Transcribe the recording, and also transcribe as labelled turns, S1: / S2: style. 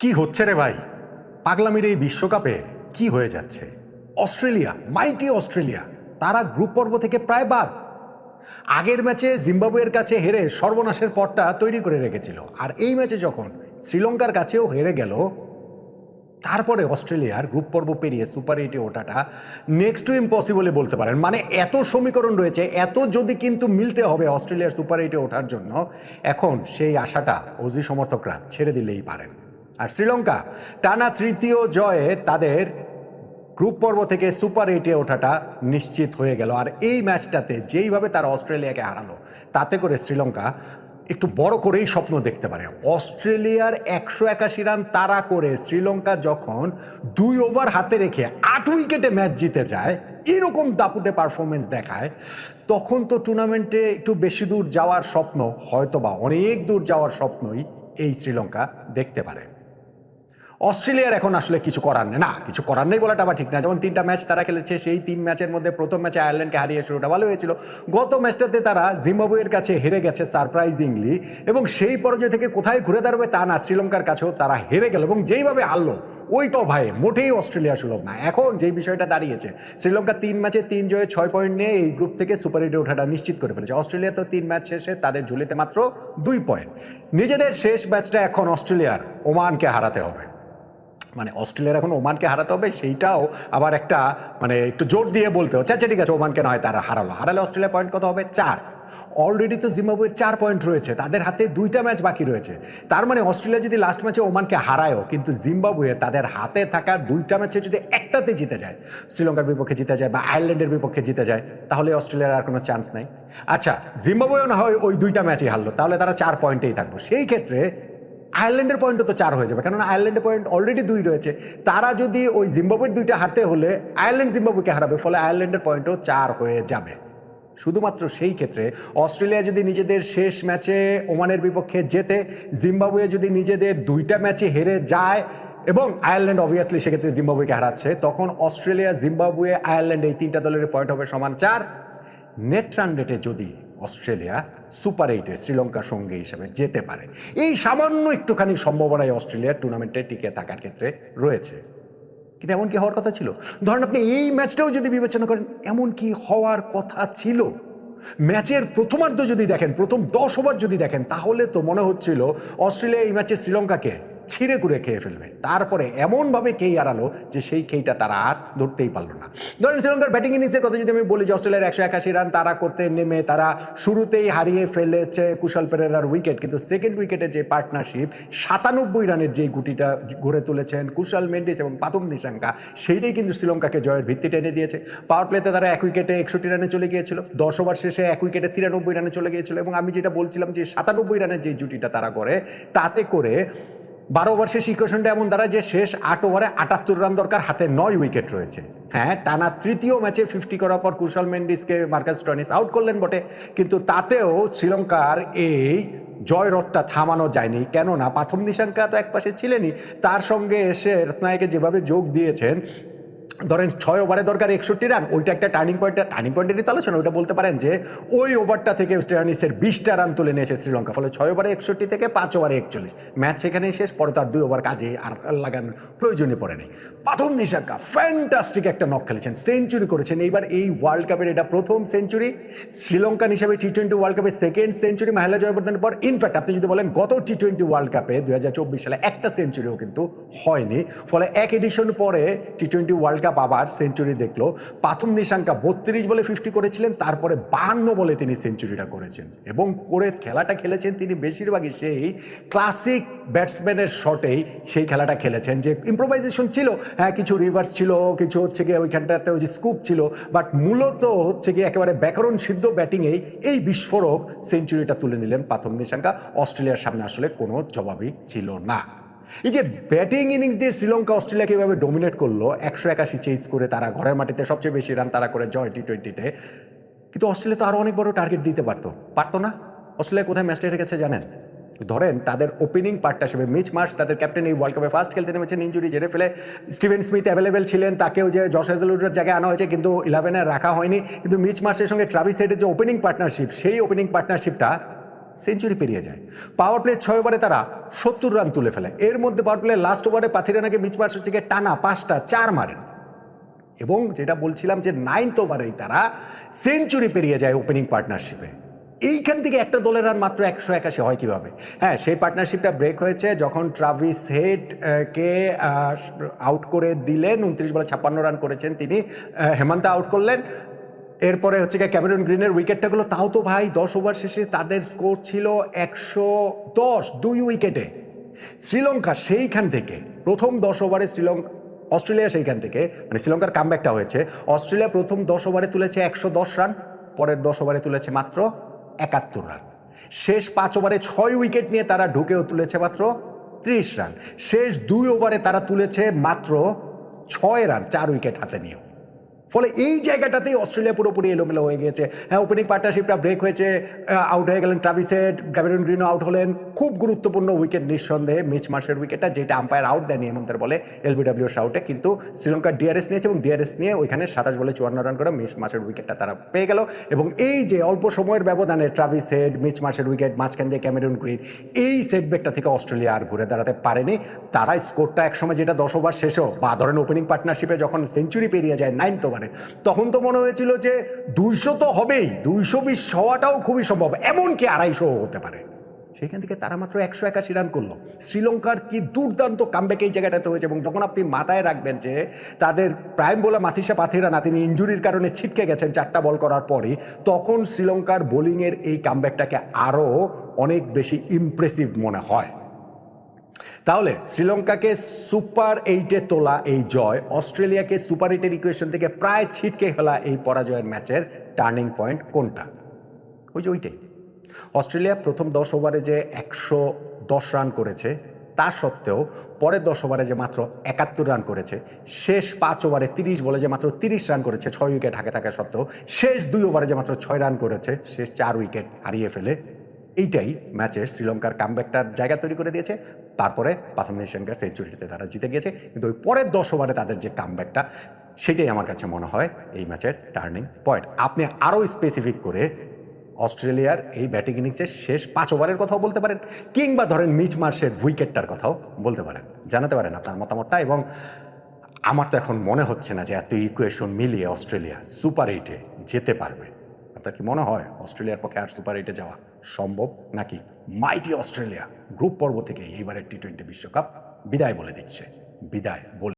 S1: কি হচ্ছে রে ভাই? পাগলামির এই বিশ্বকাপে কি হয়ে যাচ্ছে? অস্ট্রেলিয়া, মাইটি অস্ট্রেলিয়া, তারা গ্রুপ পর্ব থেকে প্রায় বাদ। আগের ম্যাচে জিম্বাবুয়ের কাছে হেরে সর্বনাশের পথটা তৈরি করে রেখেছিল, আর এই ম্যাচে যখন শ্রীলঙ্কার কাছেও হেরে গেল, তারপরে অস্ট্রেলিয়ার গ্রুপ পর্ব পেরিয়ে সুপার এইটে ওঠাটা নেক্সট টু ইম্পসিবলই বলতে পারেন। মানে এত সমীকরণ রয়েছে, এত যদি কিন্তু মিলতে হবে অস্ট্রেলিয়ার সুপার এইটে ওঠার জন্য, এখন সেই আশাটা অজি সমর্থকরা ছেড়ে দিলেই পারেন। আর শ্রীলঙ্কা টানা তৃতীয় জয়ে তাদের গ্রুপ পর্ব থেকে সুপার এইটে ওঠাটা নিশ্চিত হয়ে গেল। আর এই ম্যাচটাতে যেইভাবে তারা অস্ট্রেলিয়াকে হারালো, তাতে করে শ্রীলঙ্কা একটু বড় করেই স্বপ্ন দেখতে পারে। অস্ট্রেলিয়ার 181 রান তাড়া করে শ্রীলঙ্কা যখন 2 ওভার হাতে রেখে 8 উইকেটে ম্যাচ জিতে যায়, এরকম দাপুটে পারফরমেন্স দেখায়, তখন তো টুর্নামেন্টে একটু বেশি দূর যাওয়ার স্বপ্ন, হয়তোবা অনেক দূর যাওয়ার স্বপ্নই এই শ্রীলঙ্কা দেখতে পারে। অস্ট্রেলিয়ার এখন আসলে কিছু করার নেই, না কিছু করার নেই বলাটা আবার ঠিক না। যেমন 3টা ম্যাচ তারা খেলেছে, সেই 3 ম্যাচের মধ্যে প্রথম ম্যাচে আয়ারল্যান্ডকে হারিয়ে শুরুটা ভালো হয়েছিল। গত ম্যাচটাতে তারা জিম্বাবুয়ের কাছে হেরে গেছে সারপ্রাইজিংলি, এবং সেই পর্যায় থেকে কোথায় ঘুরে দাঁড়াবে তা না, শ্রীলঙ্কার কাছেও তারা হেরে গেল, এবং যেইভাবে হারলো ওইটাও ভাই মোটেই অস্ট্রেলিয়া সুলভ না। এখন যেই বিষয়টা দাঁড়িয়েছে, শ্রীলঙ্কা 3 ম্যাচে 3 জয়ে 6 পয়েন্ট নিয়ে এই গ্রুপ থেকে সুপার এইটে ওঠাটা নিশ্চিত করে ফেলেছে। অস্ট্রেলিয়া তো 3 ম্যাচ শেষে তাদের ঝুলিতে মাত্র 2 পয়েন্ট। নিজেদের শেষ ম্যাচটা এখন অস্ট্রেলিয়ার ওমানকে হারাতে হবে। মানে অস্ট্রেলিয়ার এখন ওমানকে হারাতে হবে, সেইটাও আবার একটা মানে একটু জোর দিয়ে বলতে হচ্ছে। আচ্ছা ঠিক আছে, ওমানকে নয় তারা হারালে অস্ট্রেলিয়া পয়েন্ট কত হবে? 4। অলরেডি তো জিম্বাবুয়ের 4 পয়েন্ট রয়েছে, তাদের হাতে 2টা ম্যাচ বাকি রয়েছে। তার মানে অস্ট্রেলিয়া যদি লাস্ট ম্যাচে ওমানকে হারায়ও, কিন্তু জিম্বাবুয়ে তাদের হাতে থাকা 2টা ম্যাচে যদি একটাতে জিতে যায়, শ্রীলঙ্কার বিপক্ষে জিতে যায় বা আয়ারল্যান্ডের বিপক্ষে জিতে যায়, তাহলে অস্ট্রেলিয়ার আর কোনো চান্স নাই। আচ্ছা, জিম্বাবুয়েও না হয় ওই 2টা ম্যাচই হারলো, তাহলে তারা 4 পয়েন্টেই থাকলো। সেই ক্ষেত্রে আয়ারল্যান্ডের পয়েন্টও তো 4 হয়ে যাবে, কেননা আয়ারল্যান্ডের পয়েন্ট অলরেডি 2 রয়েছে। তারা যদি ওই জিম্বাবুয়ের 2টা হারতে হলে আয়ারল্যান্ড জিম্বাবুয়েকে হারাবে, ফলে আয়ারল্যান্ডের পয়েন্টও 4 হয়ে যাবে। শুধুমাত্র সেই ক্ষেত্রে অস্ট্রেলিয়া যদি নিজেদের শেষ ম্যাচে ওমানের বিপক্ষে জেতে, জিম্বাবুয়ে যদি নিজেদের 2টা ম্যাচে হেরে যায়, এবং আয়ারল্যান্ড অবভিয়াসলি সেক্ষেত্রে জিম্বাবুয়েকে হারাচ্ছে, তখন অস্ট্রেলিয়া, জিম্বাবুয়ে, আয়ারল্যান্ড এই 3টা দলের পয়েন্ট হবে সমান 4। নেট রান রেটে যদি অস্ট্রেলিয়া সুপার এইটে শ্রীলঙ্কার সঙ্গে হিসাবে যেতে পারে, এই সামান্য একটুখানি সম্ভাবনায় অস্ট্রেলিয়ার টুর্নামেন্টে টিকে থাকার ক্ষেত্রে রয়েছে। কিন্তু এমন কি হওয়ার কথা ছিল? ধরেন আপনি এই ম্যাচটাও যদি বিবেচনা করেন, এমন কি হওয়ার কথা ছিল? ম্যাচের প্রথমার্ধ যদি দেখেন, প্রথম 10 ওভার যদি দেখেন, তাহলে তো মনে হচ্ছিল অস্ট্রেলিয়া এই ম্যাচে শ্রীলঙ্কাকে ছিঁড়ে কুড়ে খেয়ে ফেলবে। তারপরে এমনভাবে খেই হারালো যে সেই খেইটা তারা আর ধরতেই পারলো না। ধরেন শ্রীলঙ্কার ব্যাটিং ইনিংসের কথা যদি আমি বলি, যে অস্ট্রেলিয়ার 181 রান তারা করতে নেমে তারা শুরুতেই হারিয়ে ফেলেছে কুশল পেরেরার উইকেট, কিন্তু সেকেন্ড উইকেটের যে পার্টনারশিপ 97 রানের যে গুটিটা গড়ে তুলেছেন কুশল মেন্ডিস এবং পাথুম নিশাঙ্কা, সেইটাই কিন্তু শ্রীলঙ্কাকে জয়ের ভিত্তি টেনে দিয়েছে। পাওয়ার প্লেতে তারা 1 উইকেটে 61 রানে চলে গিয়েছিল, 10 ওভার শেষে 1 উইকেটে 93 রানে চলে গিয়েছিল, এবং আমি যেটা বলছিলাম যে 97 রানের যে জুটিটা তারা করে, তাতে করে 12 ওভার শেষ ইকুয়েশনটা এমন দাঁড়ায় যে শেষ 8 ওভারে 78 রান দরকার, হাতে 9 উইকেট রয়েছে। হ্যাঁ, টানা তৃতীয় ম্যাচে 50 করার পর কুশল মেন্ডিসকে মার্কাস স্টয়নিস আউট করলেন বটে, কিন্তু তাতেও শ্রীলঙ্কার এই জয় রথটা থামানো যায়নি। কেননা পাথম নিশাঙ্কা তো একপাশে ছিলেনই, তার সঙ্গে এসে রত্নায়কে যেভাবে যোগ দিয়েছেন, ধরেন 6 ওভারে দরকার 61 রান, ওইটা একটা টার্নিং পয়েন্টেরই তো আলোচনা। ওইটা বলতে পারেন যে ওই ওভারটা থেকে স্টয়নিসের 20টা রান তুলে নিয়েছে শ্রীলঙ্কা, ফলে 6 ওভারে 61 থেকে 5 ওভারে 41, ম্যাচ সেখানেই শেষ। পরে তো আর 2 ওভার কাজে আর লাগানোর প্রয়োজনই পড়ে নেই। পাথম নিশাঙ্কা ফ্যান্টাস্টিক একটা নক খেলেছেন, সেঞ্চুরি করেছেন। এইবার এই ওয়ার্ল্ড কাপের এটা প্রথম সেঞ্চুরি শ্রীলঙ্কান হিসাবে, টি20 ওয়ার্ল্ড কাপের সেকেন্ড সেঞ্চুরি মাহেলা জয়বর্ধনের পর। ইনফ্যাক্ট আপনি যদি বলেন গত টি20 ওয়ার্ল্ড কাপে 2024 সালে একটা সেঞ্চুরিও কিন্তু হয়নি, ফলে এক এডিশন পরে টি20 ওয়ার্ল্ড কাপ আবার সেঞ্চুরি দেখলো। পাথম নিশাঙ্কা 32 বলে 50 করেছিলেন, তারপরে 52 বলে তিনি সেঞ্চুরিটা করেছেন, এবং করে খেলাটা খেলেছেন তিনি বেশিরভাগই সেই ক্লাসিক ব্যাটসম্যানের শটেই সেই খেলাটা খেলেছেন, যে ইম্প্রোভাইজেশন ছিল, হ্যাঁ কিছু রিভার্স ছিল, কিছু হচ্ছে গিয়ে ওইখানটাতে ওই যে স্কুপ ছিল, বাট মূলত হচ্ছে গিয়ে একেবারে ব্যাকরণ সিদ্ধ ব্যাটিংয়েই এই বিস্ফোরক সেঞ্চুরিটা তুলে নিলেন পাথম নিশাঙ্কা। অস্ট্রেলিয়ার সামনে আসলে কোনো জবাবই ছিল না। এই যে ব্যাটিং ইনিংস দিয়ে শ্রীলঙ্কা অস্ট্রেলিয়াকে এভাবে ডোমিনেট করলো, 181 চেজ করে তারা ঘরের মাটিতে সবচেয়ে বেশি রান তারা করে জয় টি20তে, কিন্তু অস্ট্রেলিয়া তো আরও অনেক বড় টার্গেট দিতে পারতো না? অস্ট্রেলিয়া কোথায় ম্যাচটা হেরে গেছে জানেন? ধরেন তাদের ওপেনিং পার্টনারশিপে মিচ মার্শ, তাদের ক্যাপ্টেন, এই ওয়ার্ল্ড কাপে ফার্স্ট খেলতে নেমেছেন, ইঞ্জুরি ঝেড়ে ফেলে। স্টিভেন স্মিথ অ্যাভেলেবেল ছিলেন, তাকেও যে জশ হ্যাজেলউডের জায়গায় আনা হয়েছে, কিন্তু 11-এ রাখা হয়নি। কিন্তু মিচ মার্শের সঙ্গে ট্রাভিস হেডের যে ওপেনিং পার্টনারশিপ, সেই ওপেনিং পার্টনারশিপটা সেঞ্চুরি পেরিয়ে যায়। পাওয়ার প্লে 6 ওভারে তারা 70 রান তুলে ফেলে। এর মধ্যে পাওয়ার প্লে লাস্ট ওভারে পাথিরা নাকি মিচ মার্শের থেকে টানা 5টা 4 মারেন এবং যেটা বলছিলাম যে 9th ওভারেই তারা সেঞ্চুরি পেরিয়ে যায় ওপেনিং পার্টনারশিপে। এইখান থেকে একটা দলের রান মাত্র 181 হয় কিভাবে? হ্যাঁ, সেই পার্টনারশিপটা ব্রেক হয়েছে যখন ট্রাভিস হেড কে আউট করে দিলেন। 29 বলে 56 রান করেছেন তিনি, হেমন্ত আউট করলেন। এরপরে হচ্ছে গিয়ে ক্যামেরন গ্রিনের উইকেটটা গুলো, তাও তো ভাই 10 ওভার শেষে তাদের স্কোর ছিল 110, 2 উইকেটে। শ্রীলঙ্কা সেইখান থেকে প্রথম 10 ওভারে অস্ট্রেলিয়া সেইখান থেকে মানে শ্রীলঙ্কার কামব্যাকটা হয়েছে। অস্ট্রেলিয়া প্রথম 10 ওভারে তুলেছে 110 রান, পরের 10 ওভারে তুলেছে মাত্র 71 রান। শেষ 5 ওভারে 6 উইকেট নিয়ে তারা ঢুকেও তুলেছে মাত্র 30 রান। শেষ 2 ওভারে তারা তুলেছে মাত্র 6 রান, 4 উইকেট হাতে নিয়েও। ফলে এই জায়গাটাতেই অস্ট্রেলিয়া পুরোপুরি এলোমেলো হয়ে গিয়েছে। হ্যাঁ, ওপেনিং পার্টনারশিপটা ব্রেক হয়েছে, আউট হয়ে গেলেন ট্রাভিস হেড, ক্যামেরন গ্রিনও আউট হলেন। খুব গুরুত্বপূর্ণ উইকেট নিঃসন্দেহে মিচ মার্শের উইকেটটা, যেটা আম্পায়ার আউট দেয়নি হেমন্তের বলে এলবিডব্লিউ আউটে, কিন্তু শ্রীলঙ্কা ডিআরএস নিয়েছে এবং ডিআরএস নিয়ে ওইখানে 27 বলে 54 রান করে মিচ মার্শের উইকেটটা তারা পেয়ে গেল। এবং এই যে অল্প সময়ের ব্যবধানে ট্রাভিস হেড, মিচ মার্শের উইকেট, মাঝখান দিয়ে ক্যামেরন গ্রিন, এই সেটব্যাকটা থেকে অস্ট্রেলিয়া আর ঘুরে দাঁড়াতে পারেনি। তারা স্কোরটা একসময় যেটা 10 ওভার শেষও বা ধরেন ওপেনিং পার্টনারশিপে যখন সেঞ্চুরি পেরিয়ে যায় 9th ওভারে, তখন তো মনে হয়েছিল যে 200 তো হবেই, 220 হওয়াটাও খুবই সম্ভব, এমনকি 250 হতে পারে। সেখান থেকে তারা মাত্র 181 রান করলো। শ্রীলঙ্কার কি দুর্দান্ত কামব্যাক এই জায়গাটাতে হয়েছে। এবং যখন আপনি মাথায় রাখবেন যে তাদের প্রাইম বোলার মাথিসা পাথিরানা তিনি ইনজুরির কারণে ছিটকে গেছেন 4টা বল করার পরই, তখন শ্রীলঙ্কার বোলিংয়ের এই কামব্যাকটাকে আরও অনেক বেশি ইমপ্রেসিভ মনে হয়। তাহলে শ্রীলঙ্কাকে সুপার 8-এ তোলা এই জয় অস্ট্রেলিয়াকে সুপার 8-এর ইকুয়েশন থেকে প্রায় ছিটকে ফেলা এই পরাজয়ের ম্যাচের টার্নিং পয়েন্ট কোনটা? ওইটাই। অস্ট্রেলিয়া প্রথম 10 ওভারে যে 110 রান করেছে, তা সত্ত্বেও পরের 10 ওভারে যে মাত্র 71 রান করেছে, শেষ 5 ওভারে 30 বলে যে মাত্র 30 রান করেছে 6 উইকেট হাতে থাকা সত্ত্বেও, শেষ 2 ওভারে যে মাত্র 6 রান করেছে, শেষ 4 উইকেট হারিয়ে ফেলে, এইটাই ম্যাচের শ্রীলঙ্কার কামব্যাকটার জায়গা তৈরি করে দিয়েছে। তারপরে প্রথম নেশনকে সেঞ্চুরিতে তারা জিতে গিয়েছে, কিন্তু ওই পরের 10 ওভারে তাদের যে কামব্যাকটা, সেটাই আমার কাছে মনে হয় এই ম্যাচের টার্নিং পয়েন্ট। আপনি আরও স্পেসিফিক করে অস্ট্রেলিয়ার এই ব্যাটিং ইনিংসের শেষ 5 ওভারের কথাও বলতে পারেন, কিংবা ধরেন মিচ মার্শের উইকেটটার কথাও বলতে পারেন, জানাতে পারেন আপনার মতামতটা। এবং আমার তো এখন মনে হচ্ছে না যে এত ইকুয়েশন মিলিয়ে অস্ট্রেলিয়া সুপার 8-এ যেতে পারবে। আপনার কি মনে হয় অস্ট্রেলিয়ার পক্ষে আর সুপার 8-এ যাওয়া সম্ভব, নাকি মাইটি অস্ট্রেলিয়া গ্রুপ পর্ব থেকে এইবারের টি-20 বিশ্বকাপ বিদায় বলে দিচ্ছে? বিদায় বলে